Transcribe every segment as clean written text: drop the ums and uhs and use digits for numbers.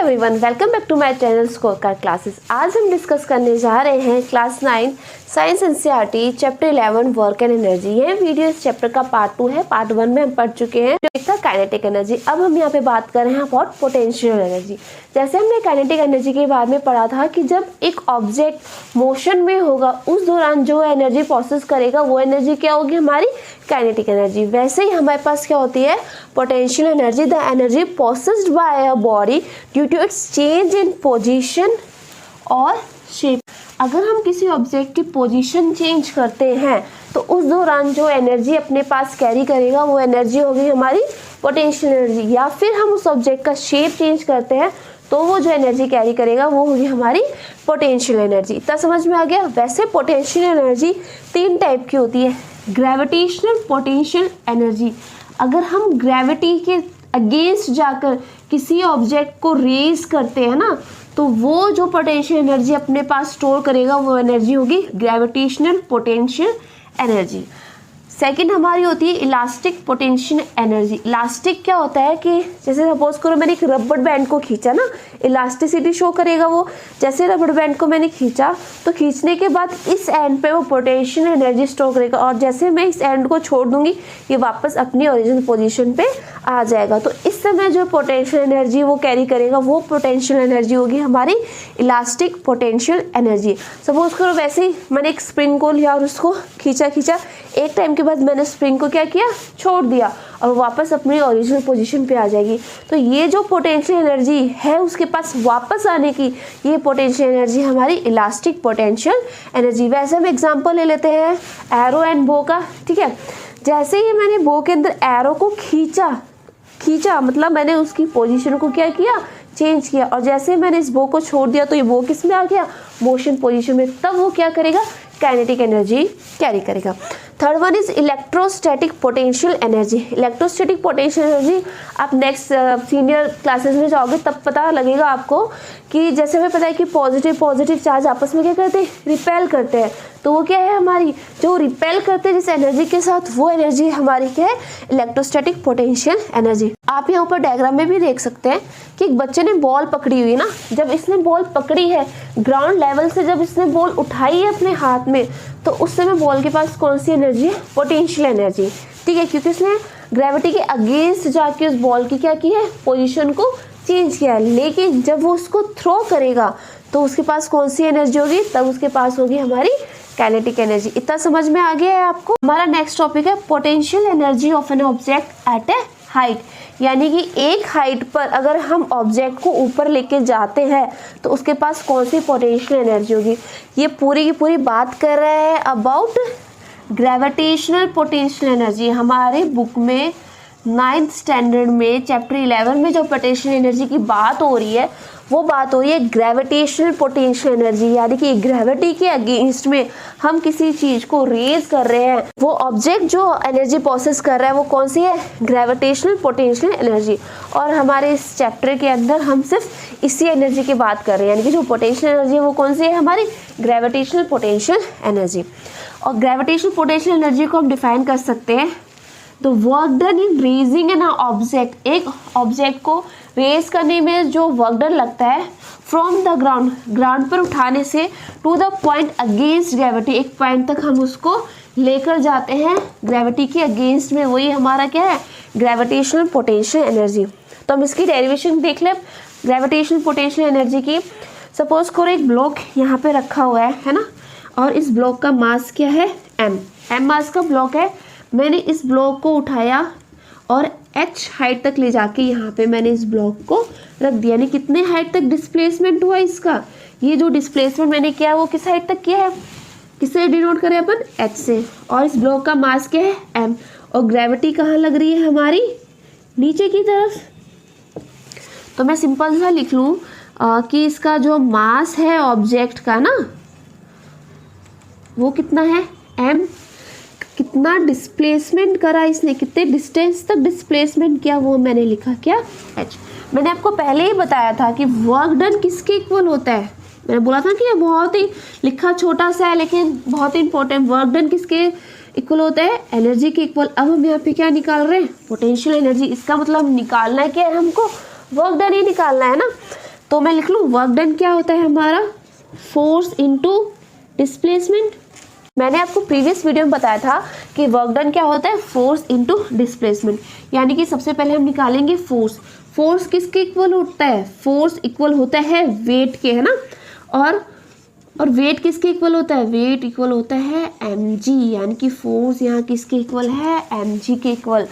Everyone, welcome back to my channel Score Card Classes. आज हम discuss करने जा रहे हैं class 9 science NCERT chapter 11 work and energy. यह वीडियो इस चैप्टर का पार्ट 2 है। पार्ट 1 में हम पढ़ चुके हैं जो था काइनेटिक एनर्जी। अब हम यहाँ पे बात कर रहे हैं अबाउट पोटेंशियल एनर्जी। जैसे हमने काइनेटिक एनर्जी के बारे में पढ़ा था कि जब एक ऑब्जेक्ट मोशन में होगा उस दौरान जो एनर्जी प्रोसेस करेगा वो एनर्जी क्या होगी, हमारी काइनेटिक एनर्जी। वैसे ही हमारे पास क्या होती है, potential energy, the energy processed by a body due to its change in position और शेप। अगर हम किसी ऑब्जेक्ट की पोजीशन चेंज करते हैं तो उस दौरान जो एनर्जी अपने पास कैरी करेगा वो एनर्जी होगी हमारी पोटेंशियल एनर्जी। या फिर हम उस ऑब्जेक्ट का शेप चेंज करते हैं तो वो जो एनर्जी कैरी करेगा वो होगी हमारी पोटेंशियल एनर्जी। इतना समझ में आ गया। वैसे पोटेंशियल एनर्जी 3 टाइप की होती है। ग्रेविटेशनल पोटेंशियल एनर्जी, अगर हम ग्रेविटी के अगेंस्ट जाकर किसी ऑब्जेक्ट को रेज करते हैं ना, तो वो जो पोटेंशियल एनर्जी अपने पास स्टोर करेगा वो एनर्जी होगी ग्रेविटेशनल पोटेंशियल एनर्जी। सेकंड हमारी होती है इलास्टिक पोटेंशियल एनर्जी। इलास्टिक क्या होता है कि जैसे सपोज करो मैंने एक रबड़ बैंड को खींचा ना, इलास्टिसिटी शो करेगा वो। जैसे रबड़ बैंड को मैंने खींचा तो खींचने के बाद इस एंड पे वो पोटेंशियल एनर्जी स्टोर करेगा, और जैसे मैं इस एंड को छोड़ दूंगी ये वापस अपनी ओरिजिनल पोजीशन पे आ जाएगा। तो इस समय जो पोटेंशियल एनर्जी वो कैरी करेगा वो पोटेंशियल एनर्जी होगी हमारी इलास्टिक पोटेंशियल एनर्जी। सपोज करो वैसे ही मैंने एक स्प्रिंग को लिया और उसको खींचा, एक टाइम के बाद मैंने स्प्रिंग को क्या किया, छोड़ दिया, और वापस अपनी ओरिजिनल पोजीशन पे आ जाएगी। तो ये जो पोटेंशियल एनर्जी है उसके पास वापस आने की, ये पोटेंशियल एनर्जी हमारी इलास्टिक पोटेंशियल एनर्जी। वैसे हम एग्जांपल ले लेते हैं एरो एंड बो का, ठीक है। जैसे ही मैंने बो के अंदर एरो को खींचा मतलब मैंने उसकी पोजीशन को क्या किया, चेंज किया, और जैसे मैंने इस बो को छोड़ दिया तो ये बो किस में आ गया, मोशन पोजीशन में। तब वो क्या करेगा, काइनेटिक एनर्जी कैरी करेगा। Third one is electrostatic potential energy. Electrostatic potential energy आप नेक्स्ट सीनियर क्लासेस में जाओगे तब पता लगेगा आपको कि जैसे हमें पता है कि पॉजिटिव चार्ज आपस में क्या करते हैं, रिपेल करते हैं। तो वो क्या है, हमारी जो रिपेल करते हैं जिस एनर्जी के साथ, वो एनर्जी हमारी क्या है, इलेक्ट्रोस्टैटिक पोटेंशियल एनर्जी। आप यहाँ ऊपर डायग्राम में भी देख सकते हैं कि एक बच्चे ने बॉल पकड़ी हुई ना, जब इसने बॉल पकड़ी है ग्राउंड लेवल से, जब इसने बॉल उठाई है अपने हाथ में, तो उस समय बॉल के पास कौन सी एनर्जी है, पोटेंशियल एनर्जी, ठीक है, क्योंकि उसने ग्रेविटी के अगेंस्ट जाके उस बॉल की क्या की है, पोजीशन को चेंज किया है। लेकिन जब वो उसको थ्रो करेगा तो उसके पास कौन सी एनर्जी होगी, तब उसके पास होगी हमारी काइनेटिक एनर्जी। इतना समझ में आ गया है आपको। हमारा नेक्स्ट टॉपिक है potential energy of an object at A height. यानी कि एक हाइट पर अगर हम ऑब्जेक्ट को ऊपर लेके जाते हैं तो उसके पास कौन सी पोटेंशियल एनर्जी होगी। ये पूरी की पूरी बात कर रहे हैं अबाउट ग्रेविटेशनल पोटेंशियल एनर्जी। हमारे बुक में 9th स्टैंडर्ड में चैप्टर 11 में जो पोटेंशियल एनर्जी की बात हो रही है वो बात हो रही है ग्रेविटेशनल पोटेंशियल एनर्जी। यानी कि ग्रेविटी के अगेंस्ट में हम किसी चीज को रेज कर रहे हैं, वो ऑब्जेक्ट जो एनर्जी प्रोसेस कर रहा है वो कौन सी है, ग्रेविटेशनल पोटेंशियल एनर्जी। और हमारे इस चैप्टर के अंदर हम सिर्फ इसी एनर्जी की बात कर रहे हैं, यानी कि जो पोटेंशियल एनर्जी है वो कौन सी है, हमारी ग्रेविटेशनल पोटेंशियल एनर्जी। और ग्रेविटेशनल पोटेंशियल एनर्जी को हम डिफाइन कर सकते हैं, तो work done in raising an object, एक ऑब्जेक्ट को रेज करने में जो वर्क डन लगता है फ्रॉम द ग्राउंड पर उठाने से to the point against gravity, एक पॉइंट तक हम उसको लेकर जाते हैं ग्रेविटी के अगेंस्ट में, वही हमारा क्या है, ग्रेविटेशनल पोटेंशियल एनर्जी। तो हम इसकी डेरिवेशन देख लें ग्रेविटेशनल पोटेंशियल एनर्जी की। सपोज करो एक ब्लॉक यहाँ पे रखा हुआ है ना, और इस ब्लॉक का मास क्या है, m मास का ब्लॉक है। मैंने इस ब्लॉक को उठाया और h हाइट तक ले जाके यहाँ पे मैंने इस ब्लॉक को रख दिया। यानी कितने हाइट तक डिस्प्लेसमेंट हुआ इसका, ये जो डिस्प्लेसमेंट मैंने किया वो किस हाइट तक किया है, किससे डिनोट करें अपन, h से। और इस ब्लॉक का मास क्या है, m, और ग्रेविटी कहाँ लग रही है हमारी, नीचे की तरफ। तो मैं सिंपल सा लिख लूँ कि इसका जो मास है ऑब्जेक्ट का ना वो कितना है, m, कितना डिस्प्लेसमेंट करा इसने, कितने डिस्टेंस तक डिस्प्लेसमेंट किया वो मैंने लिखा क्या, h। मैंने आपको पहले ही बताया था कि वर्क डन किसके इक्वल होता है, मैंने बोला था कि ये बहुत ही लिखा छोटा सा है लेकिन बहुत ही इंपॉर्टेंट। वर्क डन किसके इक्वल होता है, एनर्जी के इक्वल। अब हम यहाँ पे क्या निकाल रहे हैं, पोटेंशियल एनर्जी। इसका मतलब निकालना क्या है, हमको वर्क डन ही निकालना है ना। तो मैं लिख लूँ वर्क डन क्या होता है हमारा, फोर्स इनटू डिस्प्लेसमेंट। मैंने आपको प्रीवियस वीडियो में बताया था कि वर्क डन क्या होता है, फोर्स इनटू डिस्प्लेसमेंट। यानी कि सबसे पहले हम निकालेंगे फोर्स। फोर्स किसके इक्वल होता है, फोर्स इक्वल होता है वेट के, है ना। और वेट किसके इक्वल होता है, वेट इक्वल होता है mg। यानी कि फोर्स यहाँ किसके इक्वल है, mg के इक्वल।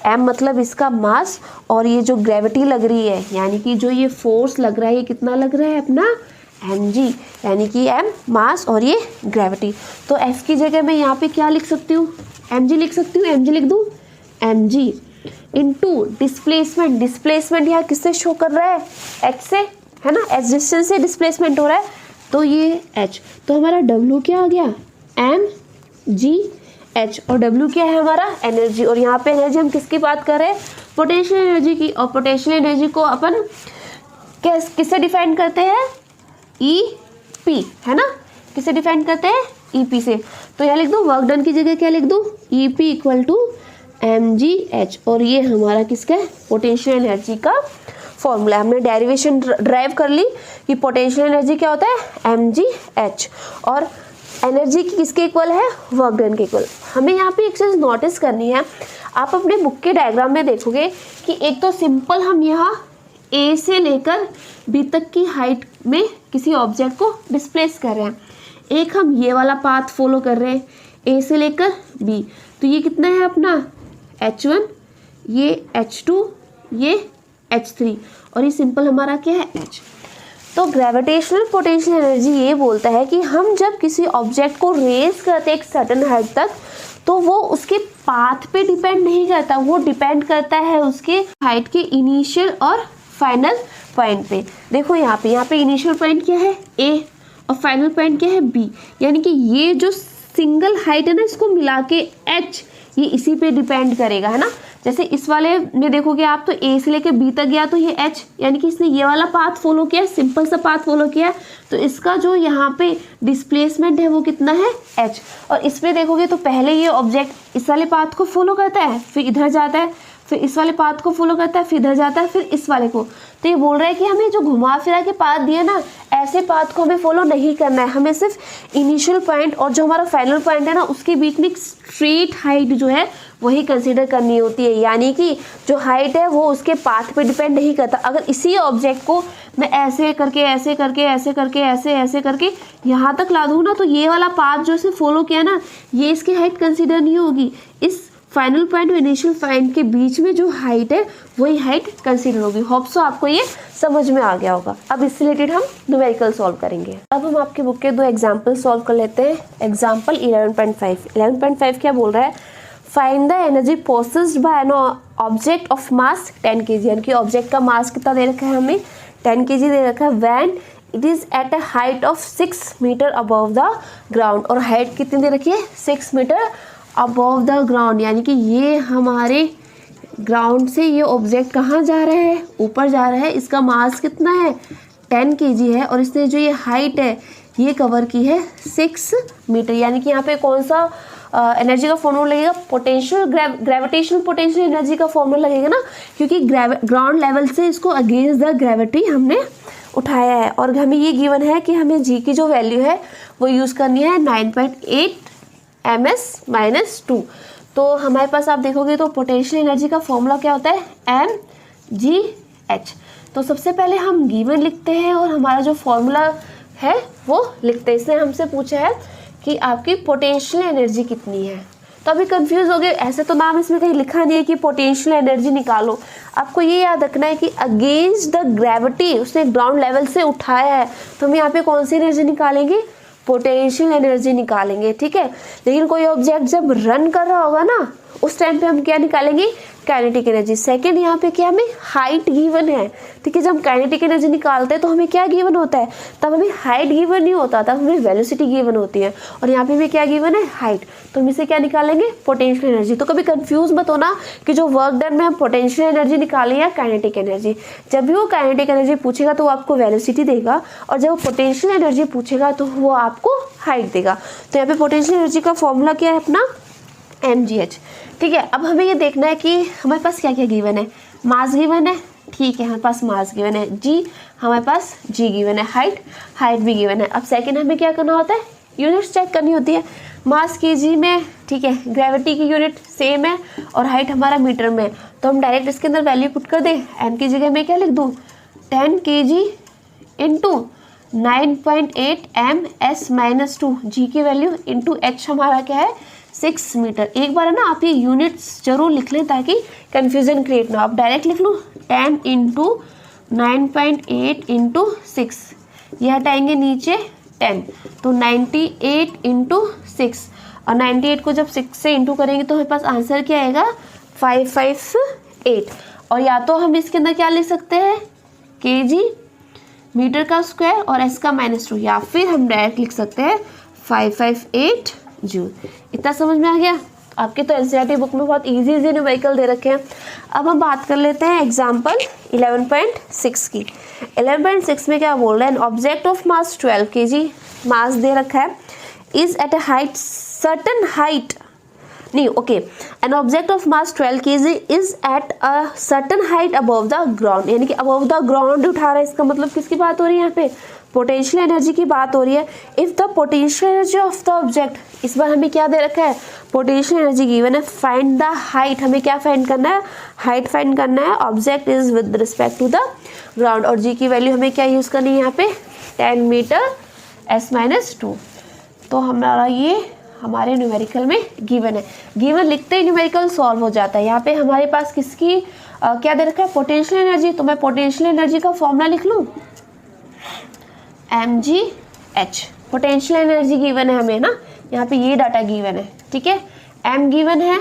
m मतलब इसका मास, और ये जो ग्रेविटी लग रही है यानी कि जो ये फोर्स लग रहा है ये कितना लग रहा है अपना mg, यानी कि m मास और ये ग्रेविटी। तो f की जगह मैं यहाँ पे क्या लिख सकती हूँ, mg लिख सकती हूँ। mg लिख दूँ, mg इनटू डिस्प्लेसमेंट। डिस्प्लेसमेंट यहाँ किससे शो कर रहा है, h से, है ना। h डिस्टेंस से डिस्प्लेसमेंट हो रहा है तो ये h। तो हमारा w क्या आ गया, mg h। और w क्या है हमारा, एनर्जी। और यहाँ पे एनर्जी हम किसकी बात कर रहे हैं, पोटेंशियल एनर्जी की। और पोटेंशियल एनर्जी को अपन किससे डिफाइन करते हैं, EP, है ना। किससे डिफाइन करते हैं, EP से। तो यहाँ लिख दो वर्क डन की जगह क्या लिख दो, EP इक्वल टू mgh। और ये हमारा किसका है, पोटेंशियल एनर्जी का फॉर्मूला। हमने डेरिवेशन ड्राइव कर ली कि पोटेंशियल एनर्जी क्या होता है, mgh। और एनर्जी की किसके इक्वल है, वर्क डन के इक्वल। हमें यहाँ पे एक चीज़ नोटिस करनी है, आप अपने बुक के डायग्राम में देखोगे कि एक तो सिंपल हम यहाँ A से लेकर B तक की हाइट में किसी ऑब्जेक्ट को डिस्प्लेस कर रहे हैं। एक हम ये वाला पाथ फॉलो कर रहे हैं A से लेकर B। तो ये कितना है अपना H1, ये H2, ये H3, और ये सिंपल हमारा क्या है H। तो ग्रेविटेशनल पोटेंशियल एनर्जी ये बोलता है कि हम जब किसी ऑब्जेक्ट को रेज करते हैं एक सर्टेन हाइट तक, तो वो उसके पाथ पे डिपेंड नहीं करता, वो डिपेंड करता है उसके हाइट के इनिशियल और फाइनल पॉइंट पे। देखो यहाँ पे इनिशियल पॉइंट क्या है A और फाइनल पॉइंट क्या है B। यानी कि ये जो सिंगल हाइट है ना, इसको मिला के H, ये इसी पे डिपेंड करेगा, है ना। जैसे इस वाले में देखोगे आप तो A से लेके B तक गया तो ये H, यानी कि इसने ये वाला पाथ फॉलो किया, सिंपल सा पाथ फॉलो किया, तो इसका जो यहाँ पे डिस्प्लेसमेंट है वो कितना है H। और इसमें देखोगे तो पहले ये ऑब्जेक्ट इस वाले पाथ को फॉलो करता है, फिर इधर जाता है, फिर इस वाले पाथ को फॉलो करता है, फिर इधर जाता है, फिर इस वाले को। तो ये बोल रहा है कि हमें जो घुमा फिरा के पाथ दिए ना, ऐसे पाथ को हमें फॉलो नहीं करना है। हमें सिर्फ इनिशियल पॉइंट और जो हमारा फाइनल पॉइंट है ना, उसके बीच में एक स्ट्रेट हाइट जो है वही कंसीडर करनी होती है। यानी कि जो हाइट है वो उसके पाथ पे डिपेंड नहीं करता। अगर इसी ऑब्जेक्ट को मैं ऐसे करके ऐसे करके ऐसे करके ऐसे ऐसे करके यहाँ तक ला दूँ ना, तो ये वाला पाथ जो इसे फॉलो किया ना, ये इसकी हाइट कंसीडर नहीं होगी। इस फाइनल पॉइंट और इनिशियल पॉइंट के बीच में जो हाइट है वही हाइट कंसीडर होगी। होप सो आपको ये समझ में आ गया होगा। अब इससे रिलेटेड हम न्यूमेरिकल सॉल्व करेंगे। अब हम आपके बुक के 2 एग्जाम्पल सॉल्व कर लेते हैं। एग्जाम्पल 11.5। 11.5 क्या बोल रहा है, find the energy possessed bye N object of mass 10 kg। यानी कि ऑब्जेक्ट का मास कितना दे रखा है, हमें 10 kg दे रखा है। When it is at a height of 6 metre above the ground. और हाइट कितनी दे रखी है, 6 मीटर अबव द ग्राउंड। यानी कि ये हमारे ग्राउंड से ये ऑब्जेक्ट कहाँ जा रहा है, ऊपर जा रहा है। इसका मास कितना है, 10 kg है, और इसने जो ये हाइट है ये कवर की है 6 मीटर। यानी कि यहाँ पे कौन सा एनर्जी का फॉर्मूला लगेगा, पोटेंशियल ग्रेविटेशनल पोटेंशियल एनर्जी का फॉर्मूला लगेगा ना, क्योंकि ग्राउंड लेवल से इसको अगेंस्ट द ग्रेविटी हमने उठाया है। और हमें ये गिवन है कि हमें जी की जो वैल्यू है वो यूज़ करनी है 9.8 ms-2। तो हमारे पास आप देखोगे तो पोटेंशियल एनर्जी का फॉर्मूला क्या होता है, mgh। तो सबसे पहले हम गिवन लिखते हैं और हमारा जो फॉर्मूला है वो लिखते हैं। इसने हमसे पूछा है कि आपकी पोटेंशियल एनर्जी कितनी है। तो अभी कंफ्यूज हो गए, ऐसे तो नाम इसमें कहीं लिखा नहीं है कि पोटेंशियल एनर्जी निकालो। आपको ये याद रखना है कि अगेंस्ट द ग्रेविटी उसने ग्राउंड लेवल से उठाया है, तो हम यहाँ पे कौन सी एनर्जी निकालेंगे, पोटेंशियल एनर्जी निकालेंगे, ठीक है। लेकिन कोई ऑब्जेक्ट जब रन कर रहा होगा ना, उस टाइम पे हम क्या निकालेंगे, काइनेटिक एनर्जी। सेकंड यहाँ पे क्या हमें हाइट गिवन है, ठीक है। जब हम काइनेटिक एनर्जी निकालते हैं तो हमें क्या गिवन होता है, तब हमें हाइट गिवन नहीं होता, तब हमें वेलोसिटी गिवन होती है। और यहाँ पे भी क्या गिवन है, हाइट। तो हम इसे क्या निकालेंगे, पोटेंशियल एनर्जी। तो कभी कंफ्यूज मत होना कि जो वर्क डन में हम पोटेंशियल एनर्जी निकालें या काइनेटिक एनर्जी। जब भी वो काइनेटिक एनर्जी पूछेगा तो वो आपको वेलोसिटी देगा, और जब वो पोटेंशियल एनर्जी पूछेगा तो वो आपको हाइट देगा। तो यहाँ पे पोटेंशियल एनर्जी का फॉर्मूला क्या है अपना, mgh, ठीक है। अब हमें ये देखना है कि हमारे पास क्या क्या गिवन है। मास गिवन है, ठीक है, हमारे पास मास गिवन है, जी हमारे पास जी गिवन है, हाइट भी गिवन है। अब सेकंड हमें क्या करना होता है, यूनिट्स चेक करनी होती है। मास केजी में, ठीक है, ग्रेविटी की यूनिट सेम है और हाइट हमारा मीटर में है, तो हम डायरेक्ट इसके अंदर वैल्यू पुट कर दें। एम की जगह मैं क्या लिख दूँ, 10 kg इंटू 9.8 m/(-2), जी की वैल्यू इंटू एच हमारा क्या है 6 मीटर। एक बार है ना आप ये यूनिट्स जरूर लिख लें ताकि कंफ्यूजन क्रिएट ना हो। आप डायरेक्ट लिख लो 10 इंटू 9.8 इंटू 6, ये हटाएंगे नीचे 10, तो 98 इंटू 6, और 98 को जब 6 से इंटू करेंगे तो हमारे पास आंसर क्या आएगा 558। और या तो हम इसके अंदर क्या लिख सकते हैं केजी मीटर का स्क्वायर और एस का -2, या फिर हम डायरेक्ट लिख सकते हैं 558 जूल। इतना समझ में आ गया। आपके तो एनसीईआरटी बुक में बहुत इजी न्यूमेरिकल दे रखे हैं। अब हम बात कर लेते हैं एग्जाम्पल 11.6 की। 11.6 में क्या बोल रहे हैं, object of mass 12 kg mass दे रखा है, is at a height certain height, नहीं okay, an object of mass 12 kg is at a certain height above the ground, यानी कि अबव द ग्राउंड उठा रहा है। इसका मतलब किसकी बात हो रही है, यहाँ पे पोटेंशियल एनर्जी की बात हो रही है। If the potential energy of the object, इस बार हमें क्या दे रखा है, पोटेंशियल एनर्जी गिवन है, फाइंड द हाइट, हमें क्या फाइंड करना है, हाइट फाइंड करना है। Object is with respect to the ground, और जी की वैल्यू हमें क्या यूज करनी है यहाँ पे 10 मीटर s-2। तो हमारा ये हमारे न्यूमेरिकल में गिवन है। गिवन लिखते ही न्यूमेरिकल सॉल्व हो जाता है। यहाँ पे हमारे पास किसकी क्या दे रखा है, पोटेंशियल एनर्जी, तो मैं पोटेंशियल एनर्जी का फॉर्मूला लिख लूँ mgh। पोटेंशियल एनर्जी गिवन है हमें ना, यहाँ पे ये डाटा गिवन है, ठीक है, m गिवन है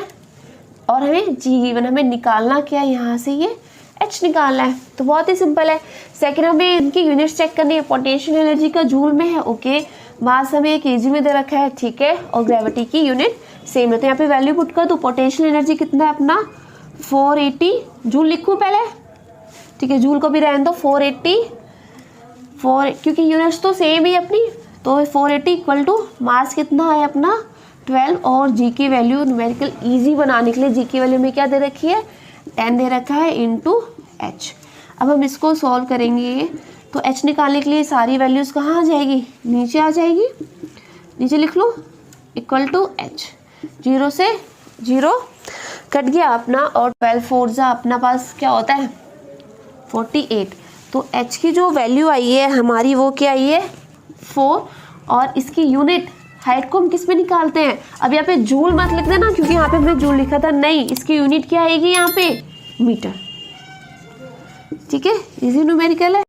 और हमें g गिवन, हमें निकालना क्या है, यहाँ से ये h निकालना है। तो बहुत ही सिंपल है। सेकंड हमें इनकी यूनिट्स चेक करनी है, पोटेंशियल एनर्जी का जूल में है, ओके, मास हमें केजी में दे रखा है, ठीक है, और ग्रेविटी की यूनिट सेम है। तो यहाँ पे वैल्यू पुट कर दो, पोटेंशियल एनर्जी कितना है अपना 480 जूल लिखूँ पहले, ठीक है, जूल को भी रहने दो 4 क्योंकि यूनिट्स तो सेम ही अपनी, तो 480 इक्वल टू मास कितना है अपना 12, और जी की वैल्यू न्यूमेरिकल इजी बनाने के लिए जी की वैल्यू में क्या दे रखी है 10 दे रखा है इंटू एच। अब हम इसको सॉल्व करेंगे तो एच निकालने के लिए सारी वैल्यूज़ कहाँ आ जाएगी, नीचे आ जाएगी, नीचे लिख लो इक्वल टू एच, 0 से 0 कट गया अपना, और 12 4 जा अपना पास क्या होता है 48। तो एच की जो वैल्यू आई है हमारी वो क्या आई है 4, और इसकी यूनिट हाइट को हम किस में निकालते हैं, अब यहाँ पे जूल मत लिख देना क्योंकि यहाँ पे हमने जूल लिखा था, नहीं, इसकी यूनिट क्या आएगी यहाँ पे मीटर, ठीक है, इजी न्यूमेरिकल है।